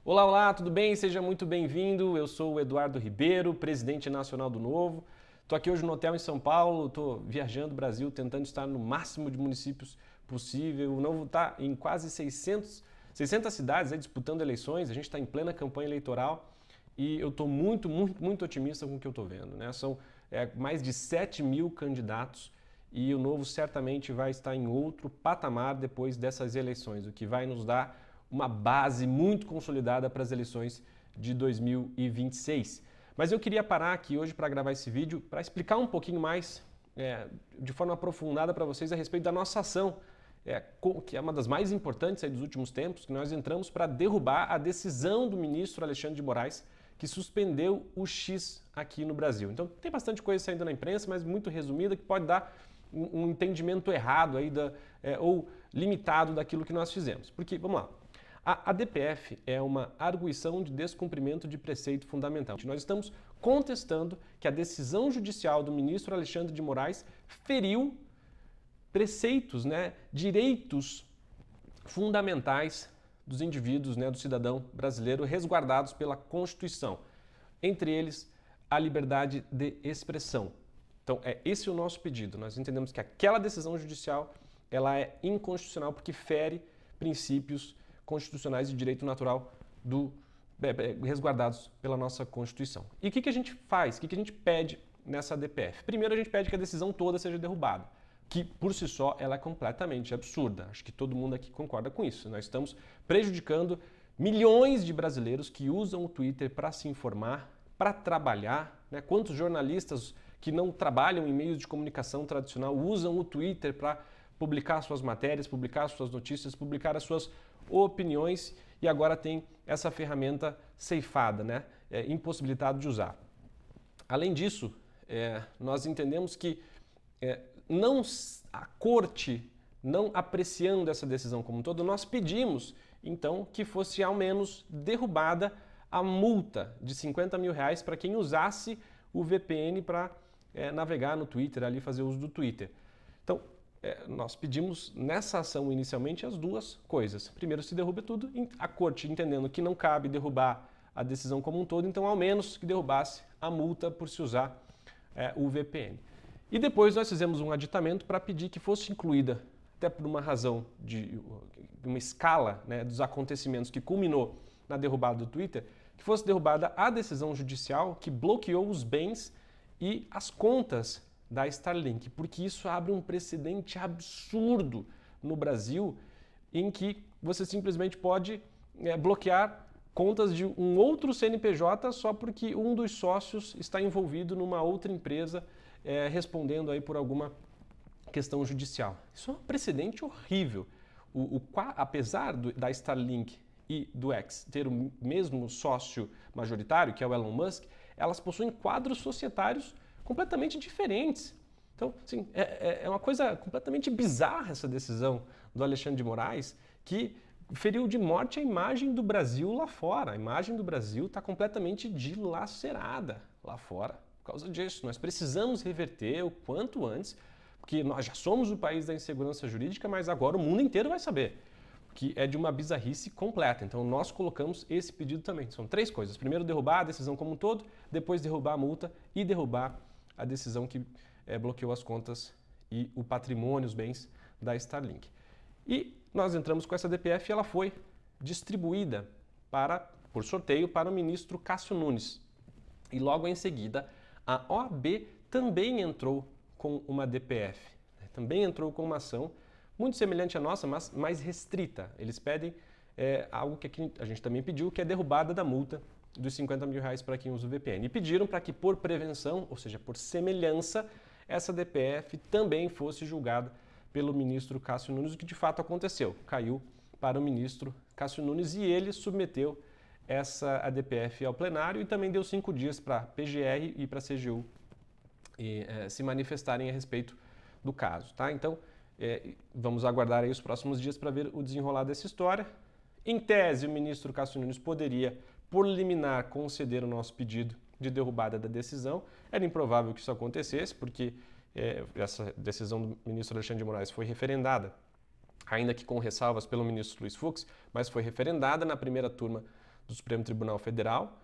Olá, olá, tudo bem? Seja muito bem-vindo. Eu sou o Eduardo Ribeiro, presidente nacional do Novo. Estou aqui hoje no hotel em São Paulo, estou viajando o Brasil, tentando estar no máximo de municípios possível. O Novo está em quase 600 cidades aí, disputando eleições, a gente está em plena campanha eleitoral e eu estou muito otimista com o que eu estou vendo, né? São mais de 7 mil candidatos e o Novo certamente vai estar em outro patamar depois dessas eleições, o que vai nos dar uma base muito consolidada para as eleições de 2026. Mas eu queria parar aqui hoje para gravar esse vídeo para explicar um pouquinho mais, de forma aprofundada para vocês a respeito da nossa ação, que é uma das mais importantes aí dos últimos tempos, que nós entramos para derrubar a decisão do ministro Alexandre de Moraes, que suspendeu o X aqui no Brasil. Então tem bastante coisa saindo na imprensa, mas muito resumida, que pode dar um entendimento errado aí ou limitado daquilo que nós fizemos. Porque, vamos lá, a DPF é uma arguição de descumprimento de preceito fundamental. Nós estamos contestando que a decisão judicial do ministro Alexandre de Moraes feriu preceitos, direitos fundamentais dos indivíduos, do cidadão brasileiro, resguardados pela Constituição. Entre eles, a liberdade de expressão. Então, esse o nosso pedido. Nós entendemos que aquela decisão judicial ela é inconstitucional porque fere princípios constitucionais de direito natural resguardados pela nossa Constituição. E o que a gente faz? O que a gente pede nessa DPF? Primeiro, a gente pede que a decisão toda seja derrubada, que por si só ela é completamente absurda. Acho que todo mundo aqui concorda com isso. Nós estamos prejudicando milhões de brasileiros que usam o Twitter para se informar, para trabalhar. Quantos jornalistas que não trabalham em meios de comunicação tradicional usam o Twitter para publicar suas matérias, publicar suas notícias, publicar as suas opiniões e agora tem essa ferramenta ceifada, impossibilitado de usar. Além disso, nós entendemos que a corte, não apreciando essa decisão como um todo, nós pedimos então que fosse ao menos derrubada a multa de R$50 mil para quem usasse o VPN para navegar no Twitter, ali fazer uso do Twitter. Então, nós pedimos nessa ação inicialmente as duas coisas. Primeiro, se derruba tudo, a corte entendendo que não cabe derrubar a decisão como um todo, então ao menos que derrubasse a multa por se usar o VPN. E depois nós fizemos um aditamento para pedir que fosse incluída, até por uma razão de uma escala dos acontecimentos que culminou na derrubada do Twitter, que fosse derrubada a decisão judicial que bloqueou os bens e as contas da Starlink, porque isso abre um precedente absurdo no Brasil em que você simplesmente pode bloquear contas de um outro CNPJ só porque um dos sócios está envolvido numa outra empresa respondendo aí por alguma questão judicial. Isso é um precedente horrível. Apesar da Starlink e do X ter o mesmo sócio majoritário, que é o Elon Musk, elas possuem quadros societários completamente diferentes. Então, assim, é uma coisa completamente bizarra essa decisão do Alexandre de Moraes, que feriu de morte a imagem do Brasil lá fora. A imagem do Brasil está completamente dilacerada lá fora por causa disso. Nós precisamos reverter o quanto antes, porque nós já somos o país da insegurança jurídica, mas agora o mundo inteiro vai saber, que é de uma bizarrice completa. Então nós colocamos esse pedido também. São três coisas. Primeiro, derrubar a decisão como um todo, depois derrubar a multa e derrubar a decisão que bloqueou as contas e o patrimônio, os bens da Starlink. E nós entramos com essa DPF e ela foi distribuída por sorteio para o ministro Cássio Nunes. E logo em seguida, a OAB também entrou com uma DPF, também entrou com uma ação muito semelhante à nossa, mas mais restrita. Eles pedem algo que a gente também pediu, que é a derrubada da multa dos R$50 mil para quem usa o VPN. E pediram para que, por prevenção, ou seja, por semelhança, essa DPF também fosse julgada pelo ministro Cássio Nunes, o que de fato aconteceu. Caiu para o ministro Cássio Nunes e ele submeteu a DPF ao plenário e também deu 5 dias para a PGR e para a CGU se manifestarem a respeito do caso. Tá? Então, vamos aguardar aí os próximos dias para ver o desenrolar dessa história. Em tese, o ministro Cássio Nunes poderia, por liminar, conceder o nosso pedido de derrubada da decisão. Era improvável que isso acontecesse, porque essa decisão do ministro Alexandre de Moraes foi referendada, ainda que com ressalvas pelo ministro Luiz Fux, mas foi referendada na primeira turma do Supremo Tribunal Federal,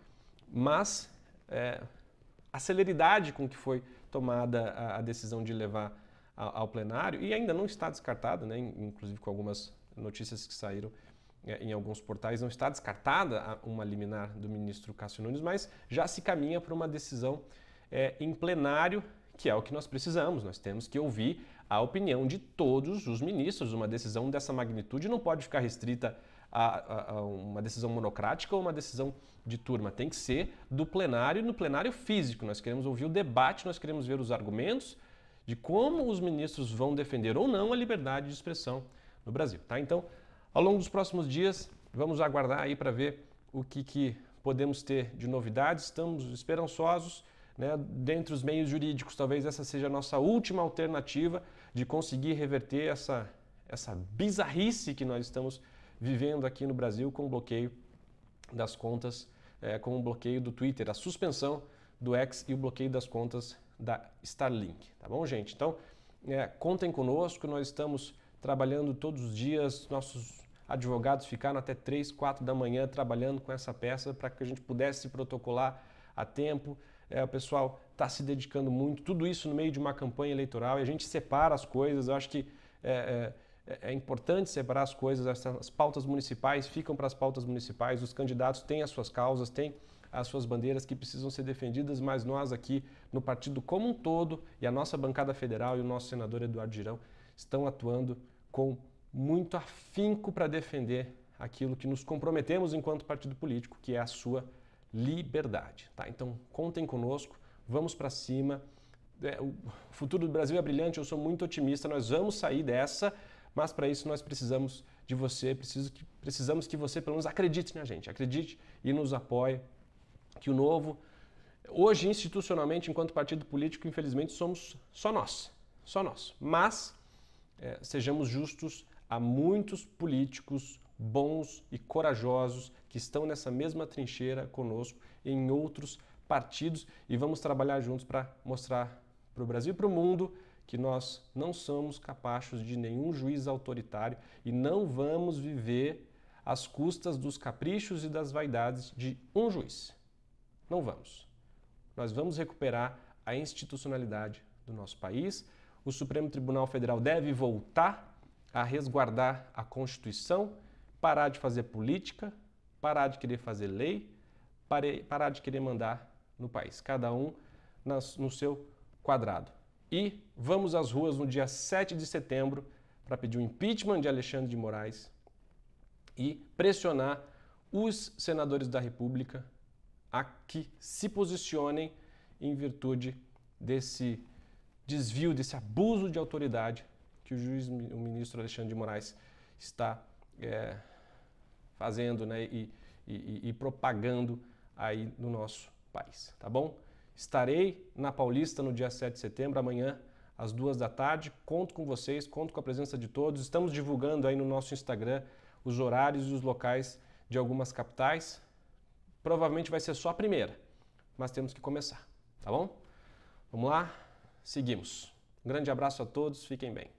mas a celeridade com que foi tomada a decisão de levar ao plenário, e ainda não está descartada, né, inclusive com algumas notícias que saíram em alguns portais, não está descartada uma liminar do ministro Cássio Nunes, mas já se caminha para uma decisão em plenário, que é o que nós precisamos. Nós temos que ouvir a opinião de todos os ministros. Uma decisão dessa magnitude não pode ficar restrita a uma decisão monocrática ou uma decisão de turma. Tem que ser do plenário, no plenário físico. Nós queremos ouvir o debate, nós queremos ver os argumentos de como os ministros vão defender ou não a liberdade de expressão no Brasil. Tá? Então, ao longo dos próximos dias, vamos aguardar aí para ver o que podemos ter de novidades. Estamos esperançosos, né? Dentre os meios jurídicos, talvez essa seja a nossa última alternativa de conseguir reverter essa bizarrice que nós estamos vivendo aqui no Brasil com o bloqueio das contas, com o bloqueio do Twitter, a suspensão do X e o bloqueio das contas da Starlink. Tá bom, gente? Então, contem conosco, nós estamos trabalhando todos os dias, nossos advogados ficaram até 3, 4 da manhã trabalhando com essa peça para que a gente pudesse protocolar a tempo. O pessoal está se dedicando muito, tudo isso no meio de uma campanha eleitoral, e a gente separa as coisas. Eu acho que é importante separar as coisas. As pautas municipais ficam para as pautas municipais, os candidatos têm as suas causas, têm as suas bandeiras que precisam ser defendidas, mas nós aqui no partido como um todo, e a nossa bancada federal e o nosso senador Eduardo Girão estão atuando com muito afinco para defender aquilo que nos comprometemos enquanto partido político, que é a sua liberdade. Tá? Então, contem conosco, vamos para cima. O futuro do Brasil é brilhante, eu sou muito otimista, nós vamos sair dessa, mas para isso nós precisamos de você, precisamos que você pelo menos acredite na gente, acredite e nos apoie, que o Novo, hoje institucionalmente, enquanto partido político, infelizmente somos só nós, mas sejamos justos, há muitos políticos bons e corajosos que estão nessa mesma trincheira conosco em outros partidos, e vamos trabalhar juntos para mostrar para o Brasil e para o mundo que nós não somos capazes de nenhum juiz autoritário e não vamos viver às custas dos caprichos e das vaidades de um juiz. Não vamos. Nós vamos recuperar a institucionalidade do nosso país. O Supremo Tribunal Federal deve voltar a resguardar a Constituição, parar de fazer política, parar de querer fazer lei, parar de querer mandar no país, cada um no seu quadrado. E vamos às ruas no dia 7 de setembro para pedir o impeachment de Alexandre de Moraes e pressionar os senadores da República a que se posicionem em virtude desse desvio, desse abuso de autoridade que o ministro Alexandre de Moraes está fazendo, né, e propagando aí no nosso país, tá bom? Estarei na Paulista no dia 7 de setembro, amanhã, às 2 da tarde. Conto com vocês, conto com a presença de todos. Estamos divulgando aí no nosso Instagram os horários e os locais de algumas capitais. Provavelmente vai ser só a primeira, mas temos que começar, tá bom? Vamos lá? Seguimos. Um grande abraço a todos, fiquem bem.